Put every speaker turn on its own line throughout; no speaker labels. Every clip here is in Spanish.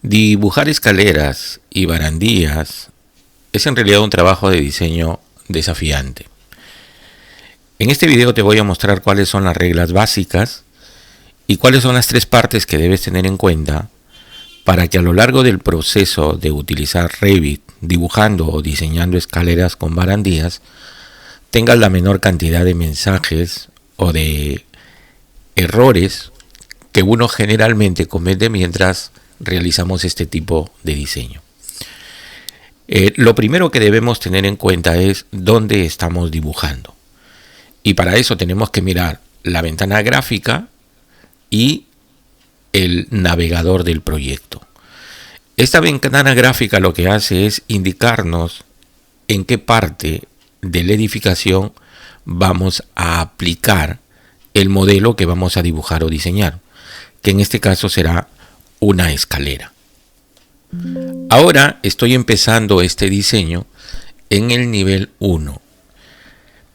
Dibujar escaleras y barandillas es en realidad un trabajo de diseño desafiante. En este video te voy a mostrar cuáles son las reglas básicas y cuáles son las tres partes que debes tener en cuenta para que a lo largo del proceso de utilizar Revit dibujando o diseñando escaleras con barandillas tengas la menor cantidad de mensajes o de errores que uno generalmente comete mientras realizamos este tipo de diseño. Lo primero que debemos tener en cuenta es dónde estamos dibujando. Y para eso tenemos que mirar la ventana gráfica y el navegador del proyecto. Esta ventana gráfica lo que hace es indicarnos en qué parte de la edificación vamos a aplicar el modelo que vamos a dibujar o diseñar, que en este caso será una escalera. Ahora estoy empezando este diseño en el nivel 1.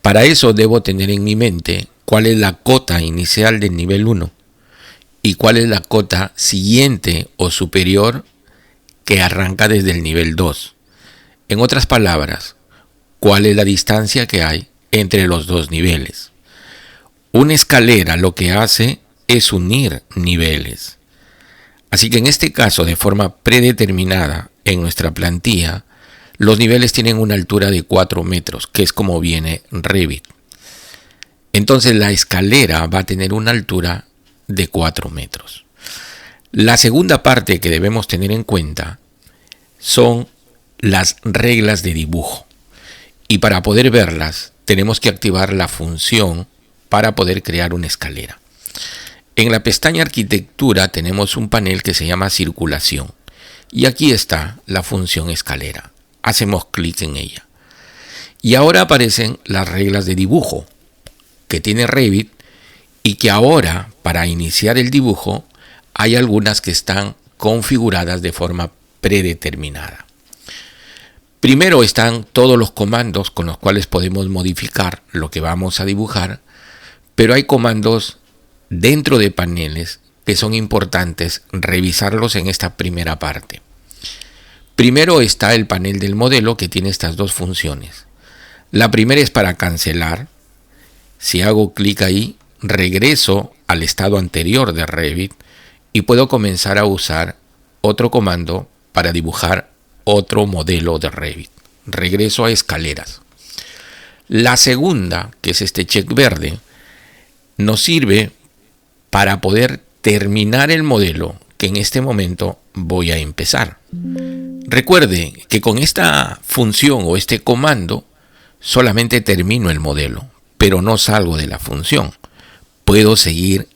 Para eso debo tener en mi mente cuál es la cota inicial del nivel 1 y cuál es la cota siguiente o superior que arranca desde el nivel 2. En otras palabras, cuál es la distancia que hay entre los dos niveles. Una escalera lo que hace es unir niveles. Así que en este caso, de forma predeterminada en nuestra plantilla, los niveles tienen una altura de 4 metros, que es como viene Revit. Entonces la escalera va a tener una altura de 4 metros. La segunda parte que debemos tener en cuenta son las reglas de dibujo. Y para poder verlas, tenemos que activar la función para poder crear una escalera. En la pestaña Arquitectura tenemos un panel que se llama Circulación. Y aquí está la función escalera. Hacemos clic en ella. Y ahora aparecen las reglas de dibujo que tiene Revit y que ahora, para iniciar el dibujo, hay algunas que están configuradas de forma predeterminada. Primero están todos los comandos con los cuales podemos modificar lo que vamos a dibujar, pero hay comandos dentro de paneles que son importantes revisarlos en esta primera parte. Primero está el panel del modelo que tiene estas dos funciones. La primera es para cancelar. Si hago clic ahí, regreso al estado anterior de Revit y puedo comenzar a usar otro comando para dibujar otro modelo de Revit. Regreso a escaleras. La segunda, que es este check verde, nos sirve para poder terminar el modelo que en este momento voy a empezar. Recuerde que con esta función o este comando solamente termino el modelo, pero no salgo de la función. Puedo seguir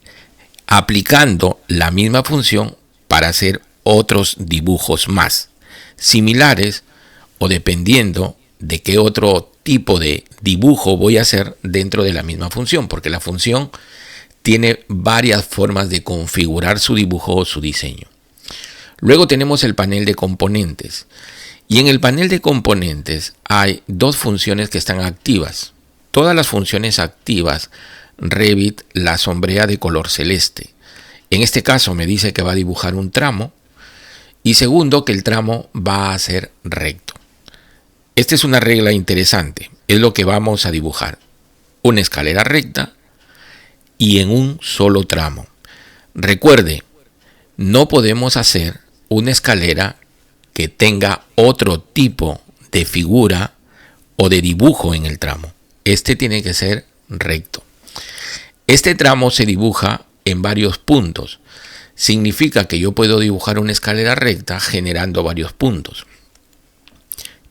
aplicando la misma función para hacer otros dibujos más similares o dependiendo de qué otro tipo de dibujo voy a hacer dentro de la misma función, porque la función tiene varias formas de configurar su dibujo o su diseño. Luego tenemos el panel de componentes. Y en el panel de componentes hay dos funciones que están activas. Todas las funciones activas, Revit las sombrea de color celeste. En este caso me dice que va a dibujar un tramo. Y segundo, que el tramo va a ser recto. Esta es una regla interesante. Es lo que vamos a dibujar. Una escalera recta y en un solo tramo. Recuerde, no podemos hacer una escalera que tenga otro tipo de figura o de dibujo en el tramo. Este tiene que ser recto. Este tramo se dibuja en varios puntos. Significa que yo puedo dibujar una escalera recta generando varios puntos.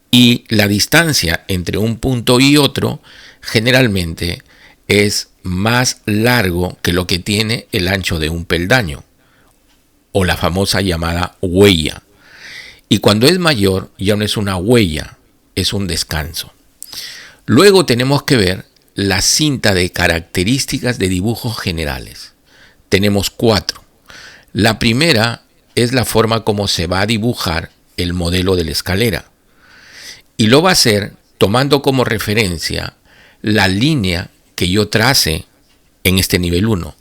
Y la distancia entre un punto y otro generalmente es más largo que lo que tiene el ancho de un peldaño o la famosa llamada huella. Y cuando es mayor ya no es una huella, es un descanso. Luego tenemos que ver la cinta de características de dibujos generales. Tenemos 4. La primera es la forma como se va a dibujar el modelo de la escalera. Y lo va a hacer tomando como referencia la línea que yo trace en este nivel 1.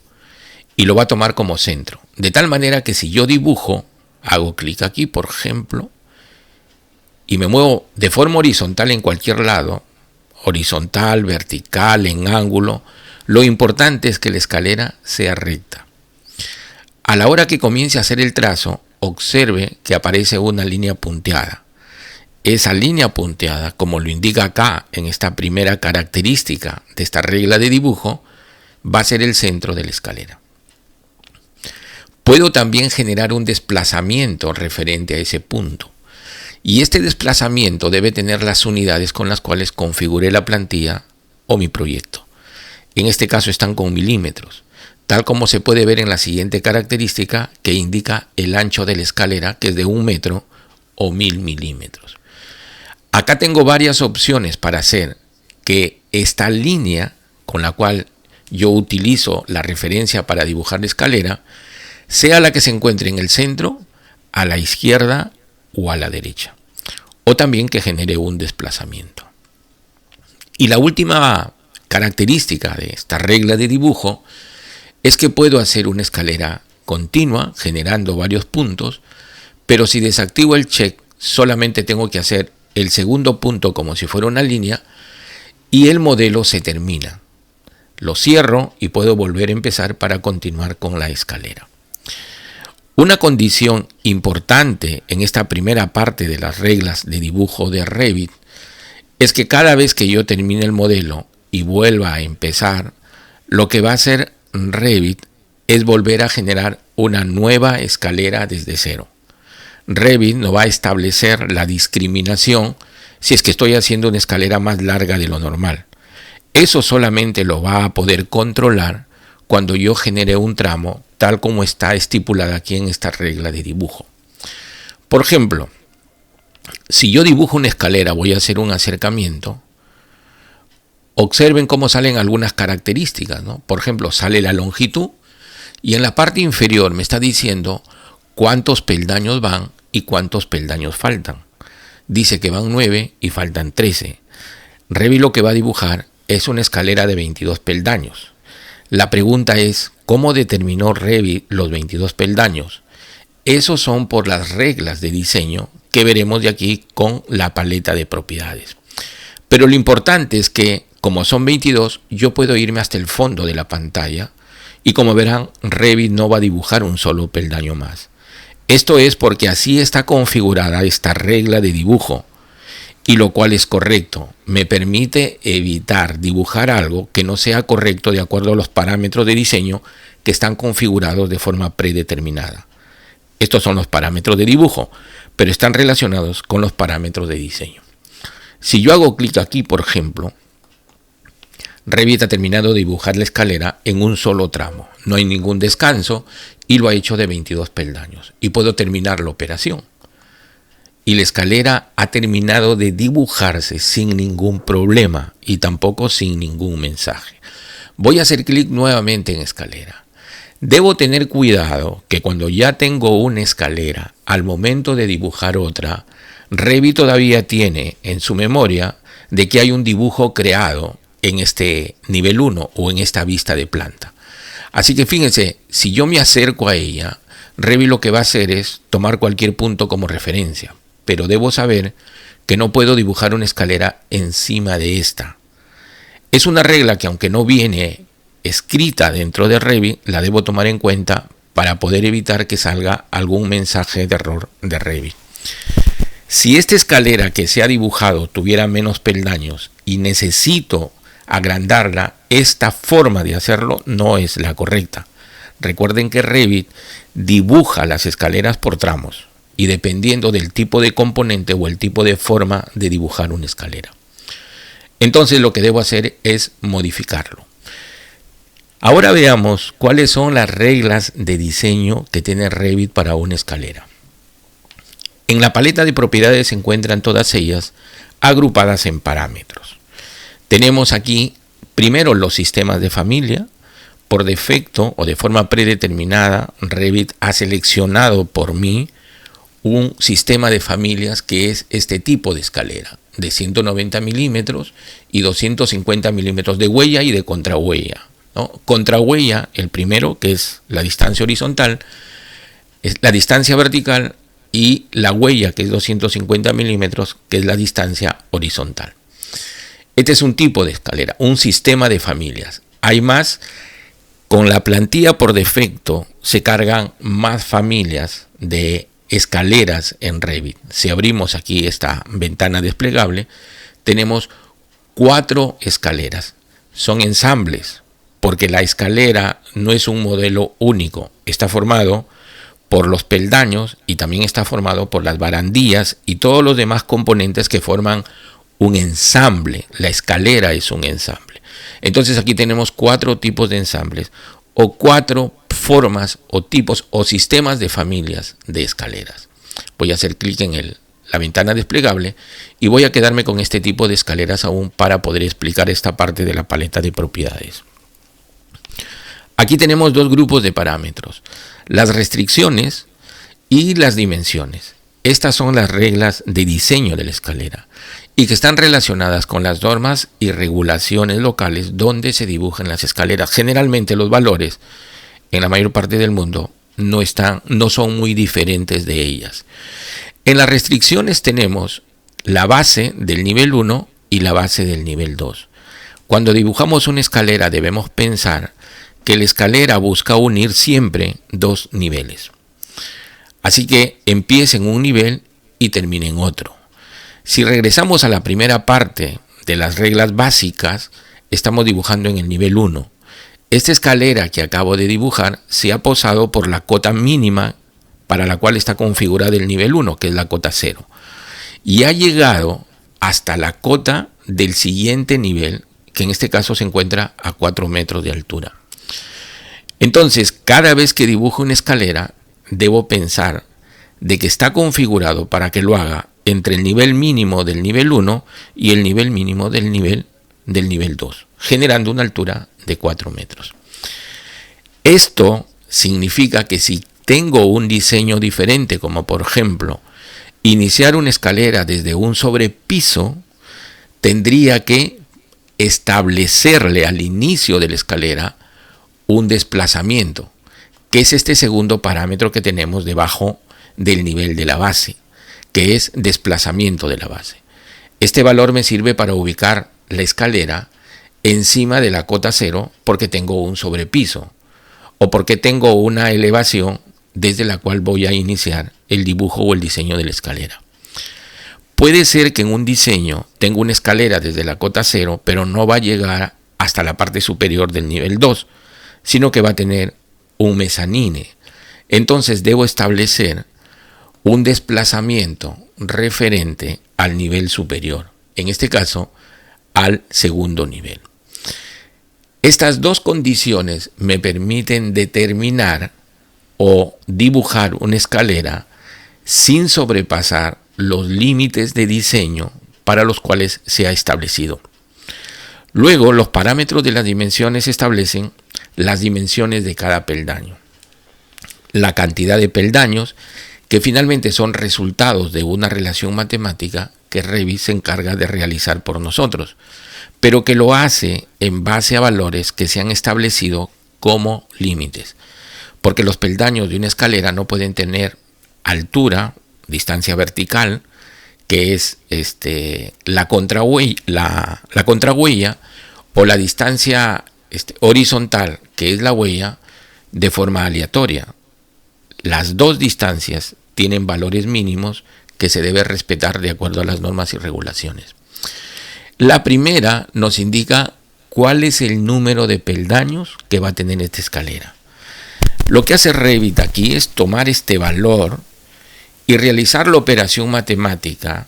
Y lo va a tomar como centro. De tal manera que si yo dibujo Hago clic aquí, por ejemplo, y me muevo de forma horizontal en cualquier lado, horizontal, vertical, en ángulo. Lo importante es que la escalera sea recta. A la hora que comience a hacer el trazo, observe que aparece una línea punteada. Esa línea punteada, como lo indica acá en esta primera característica de esta regla de dibujo, va a ser el centro de la escalera. Puedo también generar un desplazamiento referente a ese punto. Y este desplazamiento debe tener las unidades con las cuales configuré la plantilla o mi proyecto. En este caso están con milímetros, tal como se puede ver en la siguiente característica que indica el ancho de la escalera, que es de 1 metro o 1000 milímetros. Acá tengo varias opciones para hacer que esta línea con la cual yo utilizo la referencia para dibujar la escalera sea la que se encuentre en el centro, a la izquierda o a la derecha, o también que genere un desplazamiento. Y la última característica de esta regla de dibujo es que puedo hacer una escalera continua generando varios puntos, pero si desactivo el check solamente tengo que hacer el segundo punto como si fuera una línea y el modelo se termina. Lo cierro y puedo volver a empezar para continuar con la escalera. Una condición importante en esta primera parte de las reglas de dibujo de Revit es que cada vez que yo termine el modelo y vuelva a empezar, lo que va a hacer Revit es volver a generar una nueva escalera desde cero. Revit no va a establecer la discriminación si es que estoy haciendo una escalera más larga de lo normal. Eso solamente lo va a poder controlar cuando yo genere un tramo tal como está estipulada aquí en esta regla de dibujo. Por ejemplo, si yo dibujo una escalera, voy a hacer un acercamiento. Observen cómo salen algunas características, ¿no? Por ejemplo, sale la longitud y en la parte inferior me está diciendo cuántos peldaños van y cuántos peldaños faltan. Dice que van 9 y faltan 13. Revit lo que va a dibujar es una escalera de 22 peldaños. La pregunta es, ¿cómo determinó Revit los 22 peldaños? Esos son por las reglas de diseño que veremos de aquí con la paleta de propiedades. Pero lo importante es que, como son 22, yo puedo irme hasta el fondo de la pantalla y como verán, Revit no va a dibujar un solo peldaño más. Esto es porque así está configurada esta regla de dibujo, y lo cual es correcto. Me permite evitar dibujar algo que no sea correcto de acuerdo a los parámetros de diseño que están configurados de forma predeterminada. Estos son los parámetros de dibujo, pero están relacionados con los parámetros de diseño. Si yo hago clic aquí, por ejemplo, Revit ha terminado de dibujar la escalera en un solo tramo. No hay ningún descanso y lo ha hecho de 22 peldaños. Y puedo terminar la operación. Y la escalera ha terminado de dibujarse sin ningún problema y tampoco sin ningún mensaje. Voy a hacer clic nuevamente en escalera. Debo tener cuidado que cuando ya tengo una escalera, al momento de dibujar otra, Revit todavía tiene en su memoria de que hay un dibujo creado en este nivel 1 o en esta vista de planta. Así que fíjense, si yo me acerco a ella, Revit lo que va a hacer es tomar cualquier punto como referencia. Pero debo saber que no puedo dibujar una escalera encima de esta. Es una regla que aunque no viene escrita dentro de Revit, la debo tomar en cuenta para poder evitar que salga algún mensaje de error de Revit. Si esta escalera que se ha dibujado tuviera menos peldaños y necesito agrandarla, esta forma de hacerlo no es la correcta. Recuerden que Revit dibuja las escaleras por tramos y dependiendo del tipo de componente o el tipo de forma de dibujar una escalera. Entonces lo que debo hacer es modificarlo. Ahora veamos cuáles son las reglas de diseño que tiene Revit para una escalera. En la paleta de propiedades se encuentran todas ellas agrupadas en parámetros. Tenemos aquí primero los sistemas de familia. Por defecto o de forma predeterminada, Revit ha seleccionado por mí un sistema de familias que es este tipo de escalera, de 190 milímetros y 250 milímetros de huella y de contrahuella, ¿no? Contrahuella, el primero, que es la distancia horizontal, Es la distancia vertical, y la huella, que es 250 milímetros, que es la distancia horizontal. Este es un tipo de escalera, un sistema de familias. Hay más. Con la plantilla por defecto se cargan más familias de escaleras en Revit. Si abrimos aquí esta ventana desplegable, tenemos 4 escaleras. Son ensambles, porque la escalera no es un modelo único. Está formado por los peldaños y también está formado por las barandillas y todos los demás componentes que forman un ensamble. La escalera es un ensamble. Entonces aquí tenemos 4 tipos de ensambles, o 4 formas o tipos o sistemas de familias de escaleras. Voy a hacer clic en la ventana desplegable y voy a quedarme con este tipo de escaleras aún para poder explicar esta parte de la paleta de propiedades. Aquí tenemos 2 grupos de parámetros: las restricciones y las dimensiones. Estas son las reglas de diseño de la escalera y que están relacionadas con las normas y regulaciones locales donde se dibujan las escaleras. Generalmente los valores en la mayor parte del mundo no son muy diferentes de ellas. En las restricciones tenemos la base del nivel 1 y la base del nivel 2. Cuando dibujamos una escalera debemos pensar que la escalera busca unir siempre 2 niveles. Así que empiece en un nivel y termine en otro. Si regresamos a la primera parte de las reglas básicas, estamos dibujando en el nivel 1. Esta escalera que acabo de dibujar se ha posado por la cota mínima para la cual está configurada el nivel 1, que es la cota 0. Y ha llegado hasta la cota del siguiente nivel, que en este caso se encuentra a 4 metros de altura. Entonces, cada vez que dibujo una escalera, debo pensar de que está configurado para que lo haga entre el nivel mínimo del nivel 1 y el nivel mínimo del nivel 2, generando una altura de 4 metros. Esto significa que si tengo un diseño diferente, como por ejemplo, iniciar una escalera desde un sobrepiso, tendría que establecerle al inicio de la escalera un desplazamiento, que es este segundo parámetro que tenemos debajo del nivel de la base, que es desplazamiento de la base. Este valor me sirve para ubicar la escalera encima de la cota 0 porque tengo un sobrepiso o porque tengo una elevación desde la cual voy a iniciar el dibujo o el diseño de la escalera. Puede ser que en un diseño tenga una escalera desde la cota 0, pero no va a llegar hasta la parte superior del nivel 2, sino que va a tener un mezanine. Entonces debo establecer un desplazamiento referente al nivel superior, en este caso al segundo nivel. Estas 2 condiciones me permiten determinar o dibujar una escalera sin sobrepasar los límites de diseño para los cuales se ha establecido. Luego, los parámetros de las dimensiones establecen las dimensiones de cada peldaño, la cantidad de peldaños, que finalmente son resultados de una relación matemática que Revit se encarga de realizar por nosotros, pero que lo hace en base a valores que se han establecido como límites, porque los peldaños de una escalera no pueden tener altura, distancia vertical, que es la contrahuella, o la distancia horizontal, que es la huella, de forma aleatoria. Las 2 distancias tienen valores mínimos que se debe respetar de acuerdo a las normas y regulaciones. La primera nos indica cuál es el número de peldaños que va a tener esta escalera. Lo que hace Revit aquí es tomar este valor y realizar la operación matemática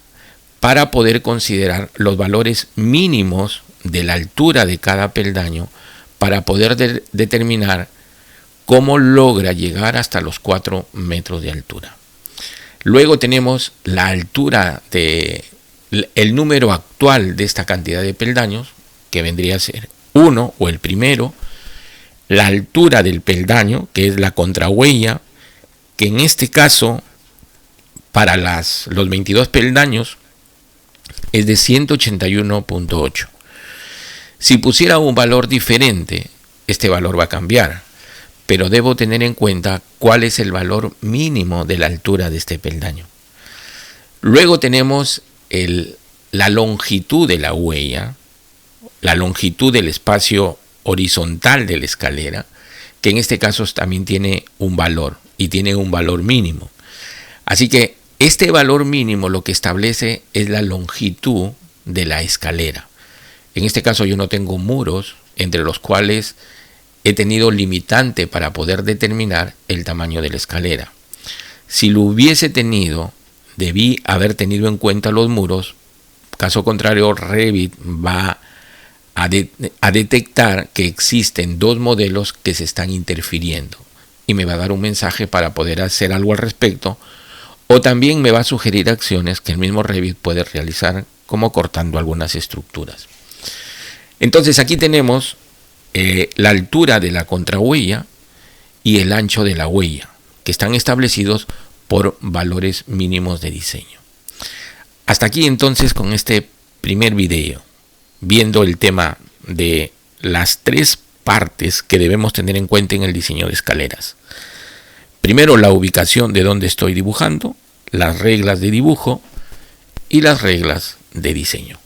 para poder considerar los valores mínimos de la altura de cada peldaño para poder determinar cómo logra llegar hasta los 4 metros de altura. Luego tenemos la altura el número actual de esta cantidad de peldaños, que vendría a ser 1 o el primero, la altura del peldaño, que es la contrahuella, que en este caso, para los 22 peldaños, es de 181.8. Si pusiera un valor diferente, este valor va a cambiar. pero debo tener en cuenta cuál es el valor mínimo de la altura de este peldaño. Luego tenemos la longitud de la huella, la longitud del espacio horizontal de la escalera, que en este caso también tiene un valor y tiene un valor mínimo. Así que este valor mínimo lo que establece es la longitud de la escalera. En este caso yo no tengo muros entre los cuales he tenido limitante para poder determinar el tamaño de la escalera. Si lo hubiese tenido, debí haber tenido en cuenta los muros. Caso contrario, Revit va a detectar que existen dos modelos que se están interfiriendo y me va a dar un mensaje para poder hacer algo al respecto, o también me va a sugerir acciones que el mismo Revit puede realizar, como cortando algunas estructuras. Entonces aquí tenemos la altura de la contrahuella y el ancho de la huella, que están establecidos por valores mínimos de diseño. Hasta aquí entonces con este primer video, viendo el tema de las tres partes que debemos tener en cuenta en el diseño de escaleras. Primero, la ubicación de donde estoy dibujando, las reglas de dibujo y las reglas de diseño.